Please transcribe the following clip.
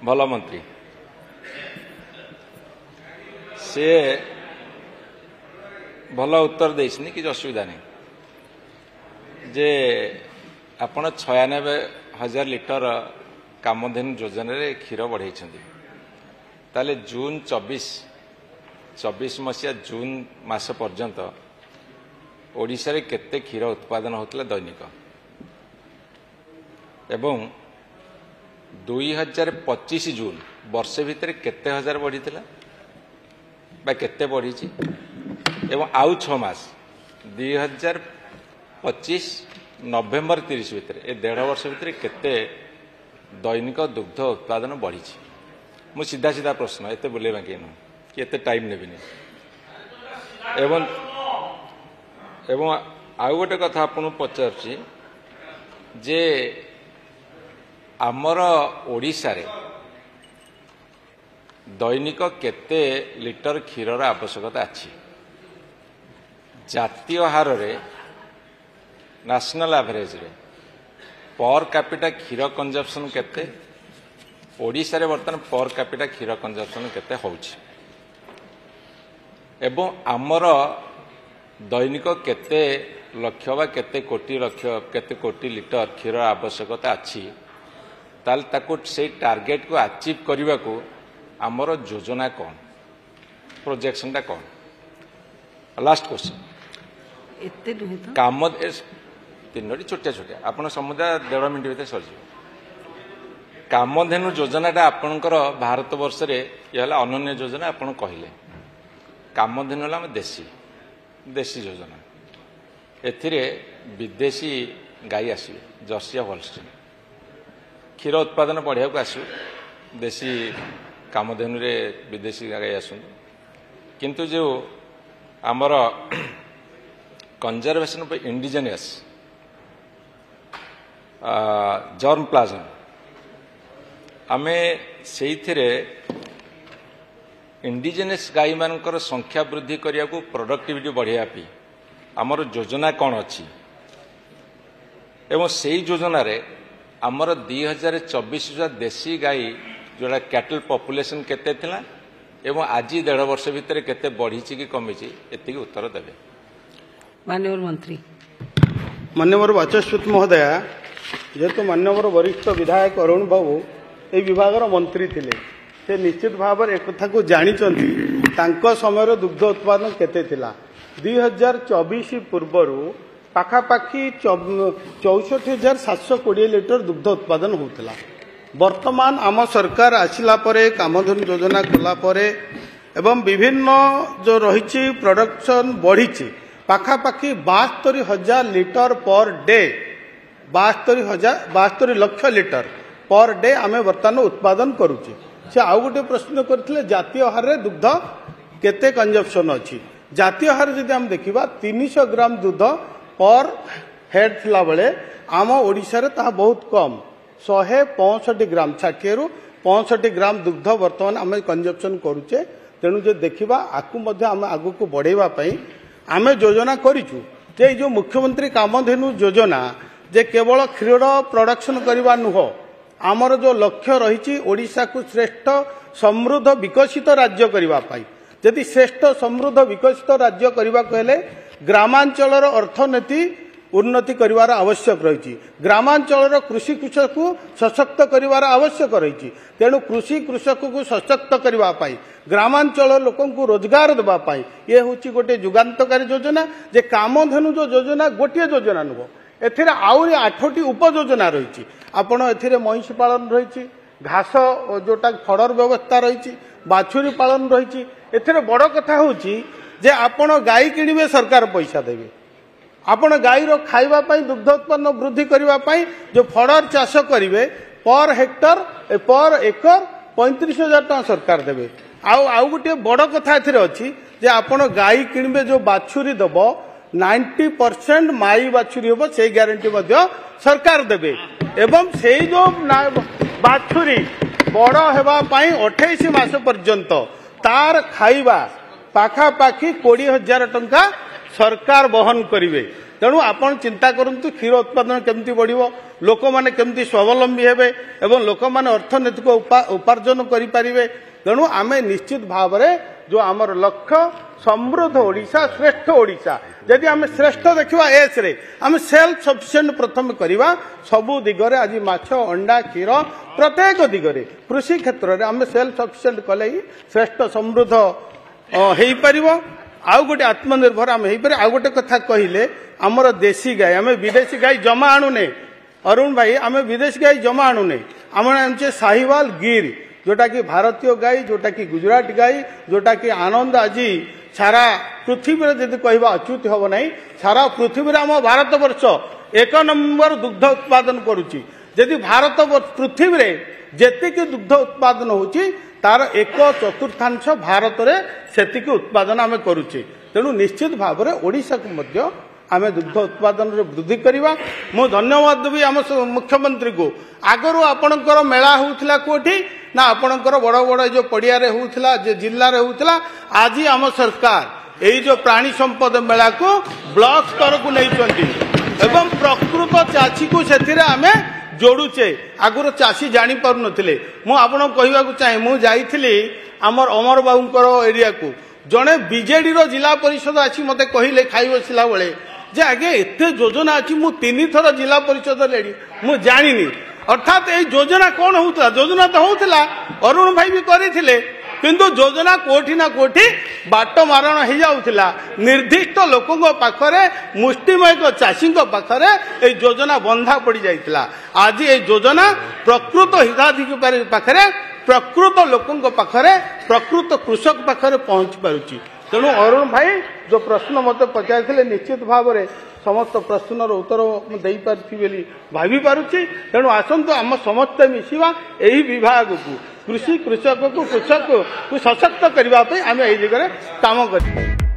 भल मंत्री से भल उत्तर देनी कि असुविधा नहीं जे आपण 96,000 लिटर कामधेनु योजन क्षीर बढ़ाई ताले जून 24 मसीहा जून मास पर्यंत ओडिशा रे केते क्षीर उत्पादन होता दैनिक एवं 2025 जून वर्षे भितर केते हजार बढ़ी केते बढ़ी एवं आउ 6 मास 2025 नवेम्बर 30 भितर ए 1.5 वर्ष भितर केते दैनिक दुग्ध उत्पादन बढ़ी मु सीधा सीधा प्रश्न एते बुले बाकी न कि एते टाइम नेबिनी एवं एवं आउ गोटे कथा आपन पचारछि जे आमर ओडिशा रे दैनिक केते लिटर क्षीरर आवश्यकता अछि जातीय हार रे नेशनल एवरेज रे पर कैपिटा क्षीर कंजप्शन केते ओडिशा रे वर्तमान पर कैपिटा क्षीर कंजप्शन केते होउछि एवं आमर दैनिक केते लक्ष बा केते कोटी लिटर क्षीर आवश्यकता अछि ताल ताको से टार्गेट को अचीव करने को आमर योजना कौन प्रोजेक्शन टा कौन लास्ट क्वेश्चन काम तीन छोटिया छोटिया आपन समुदाय 1.5 मिनिट भीतर सर कामधेनु योजना टा आपनकर भारत वर्ष रे यहला अनन्य योजना आपन कहले कामधेनु हला देशी योजना एथिरे विदेशी गाई आसिबे जर्सी होल्स्टीन क्षीर उत्पादन बढ़िया को आसु देशी कामधेनु रे विदेशी गाई आसु किंतु जो आमर conservation of indigenous germ plasm आमे से इंडिजिनियस गाई मानकर संख्या वृद्धि करिया को प्रोडक्टिविटी बढ़िया पी आमर योजना कौन अच्छी एवं से योजना रे आमर 2024 देशी गाई जोड़ा कैटल पॉपुलेशन केते थिला एवं आज 1.5 वर्ष भितर केते बढ़ी कि कमी एति उत्तर देवे माननीय मंत्री माननीय वाचस्पति महोदय जेहेतु माननीय वरिष्ठ विधायक अरुण बाबू ए विभाग मंत्री थिले से निश्चित भाव एक कथा को जानी समय दुग्ध उत्पादन केते थिला 2024 पूर्वर पाखापाखि 64,720 लिटर दुग्ध उत्पादन होता वर्तमान आम सरकार आसिला परे कामधेनु योजना कला परे एवं विभिन्न जो रही प्रोडक्शन बढ़ी पाखापाखि 72,000 लिटर पर डे 72 लक्ष लिटर पर डे आमे वर्तमान उत्पादन करुचे से आउ गोटे प्रश्न करथिले जातीय हार रे दुग्ध केते कंजप्शन अछि जातीय हार जदि हम देखिबा 300 ग्राम दूध पर हेड थिला बेले आम ओडिशा रे ता बहुत कम 165 ग्राम 60 रु 65 ग्राम दुग्ध वर्तमान आम कंजप्शन करुचे तेणु जे देखिबा आकु मध्ये आम आगु को बढ़ेबा पई आमे योजना करिछु जे जो मुख्यमंत्री कामधेनु योजना जे केवल क्षीर प्रोडक्शन करबा नुह आमर जो लक्ष्य रही ओडिशा को श्रेष्ठ समृद्ध विकसित राज्य करबा पई यदि श्रेष्ठ समृद्ध विकसित राज्य करबा कहले ग्रामांचलर अर्थनीति उन्नति करिवार आवश्यक रही ग्रामांचलर कृषि कृषक को सशक्त करिवार आवश्यक रही तेणु कृषि कृषक को सशक्त करबा पई ग्रामांचल लोकन को रोजगार देबा पई ये होची गोटे जुगांतकारी योजना जे कामधेनु जो योजना गोटे योजना नुह एथिरे आउरी 8टी उपयोजना रही आपण एथिरे महिष पालन रही घास जोटा फड़र व्यवस्था रही बाछुरी पालन रही एथिरे बड़ कथा होची जे आपण गाई किनिबे सरकार पैसा देबे आपण गाईर खाइबा पई दुग्ध उत्पन्न वृद्धि करबा पई जो फड़र चाष करिवे पर हेक्टर पर एकर 35,000 टका सरकार देबे आउ गोटे बड़ कथा एथिरे अछि जे आपण गाई किनिबे जो बाछुरी दबो 90% माई बाछुरी हम से ग्यारंटी सरकार देवे एवं से जो बाछुरी बड़ होगापाई 28 मास पर्यंत तार खाइबा पाखापाखि 20,000 टंका सरकार बहन करिवे तेणु आपण चिंता करंतु क्षीर उत्पादन केमती बढ़िबो लोक माने केमती स्वावलंबी हेबे एवं लोक माने अर्थनैतिक उपार्जन करि परिबे तेणु आमे निश्चित भाव में जो आमर लक्ष्य समृद्ध ओडिशा श्रेष्ठ ओडिशा यदि आम श्रेष्ठ देखा एस रे आम सेल्फ सफिशिएंट प्रथम करवा सबु दिगरे आज माछ अंडा क्षीर प्रत्येक दिगरे कृषि क्षेत्र में आम सेल्फ सफिशिएंट कले ही श्रेष्ठ समृद्ध हो पार आउ गोटे आत्मनिर्भर आम हो आउ गोटे कथा कहले आमर देशी गाय आम विदेशी गाय जमा आणुने अरुण भाई आम विदेशी गाय जमा आणुने आम आनुचे साहिवाल गिर जोटा कि भारतीय गाय जोटा कि गुजरात गाय जोटा कि आनंद आज सारा पृथ्वी जब कहवा अच्युत हम ना सारा पृथ्वी आम भारत वर्ष 1 नंबर दुग्ध उत्पादन करुच्ची यदि भारत पृथ्वी रे जेतिकी दुग्ध उत्पादन होची तार 1/4 भारत रे सेतिकी उत्पादन आम करुचे तेणु निश्चित भाव में ओडिशा को मध्य आम दुग्ध उत्पादन वृद्धि करवा मु धन्यवाद देवी आम मुख्यमंत्री को आगरू आपणकर मेला होउथिला कोठी ना आपणकर बड़ बड़ जो पड़िया रे होउथिला जे जिल्ला रे होउथिला आज आम सरकार एई जो प्राणी संपद मेला को ब्लॉक स्तर को नहीं चंदी एवं प्रकृत चाषी को सेथिरे आमे जोड़ुचे आगुर चाषी जानी पारु नथिले मु आपण कहवा को चाहे मु जाईथिली हमर अमर बाबूकर एरिया को जड़े बीजेडी रो जिला परिषद आसी मते कहिले खाई बसिला बेले जे आगे एते योजना अच्छी मु 3 थर जिला परिषद लेडी मु जानिनी अर्थात ये योजना कौन होता योजना तो होता अरुण भाई भी करथिले किंतु योजना कोठी ना कोठी बाट मारण हो जाउथिला निर्दिष्ट लोकों पाखरे मुष्टिमय चाषी पाखरे ये योजना बंधा पड़ जाइथिला आज ये योजना प्रकृत हिताधिकारी पाखरे प्रकृत लोकों पाखरे प्रकृत कृषक पाखरे पहुंच पारुची तेणु अरुण भाई जो प्रश्न मत पचार निश्चित भाव में समस्त प्रश्नर उत्तर दे पारि भावी पारुची तेणु आसतु आम समस्ते मिसिवा यही विभाग को कृषि कृषक को सशक्त करने आम यही जगह काम कर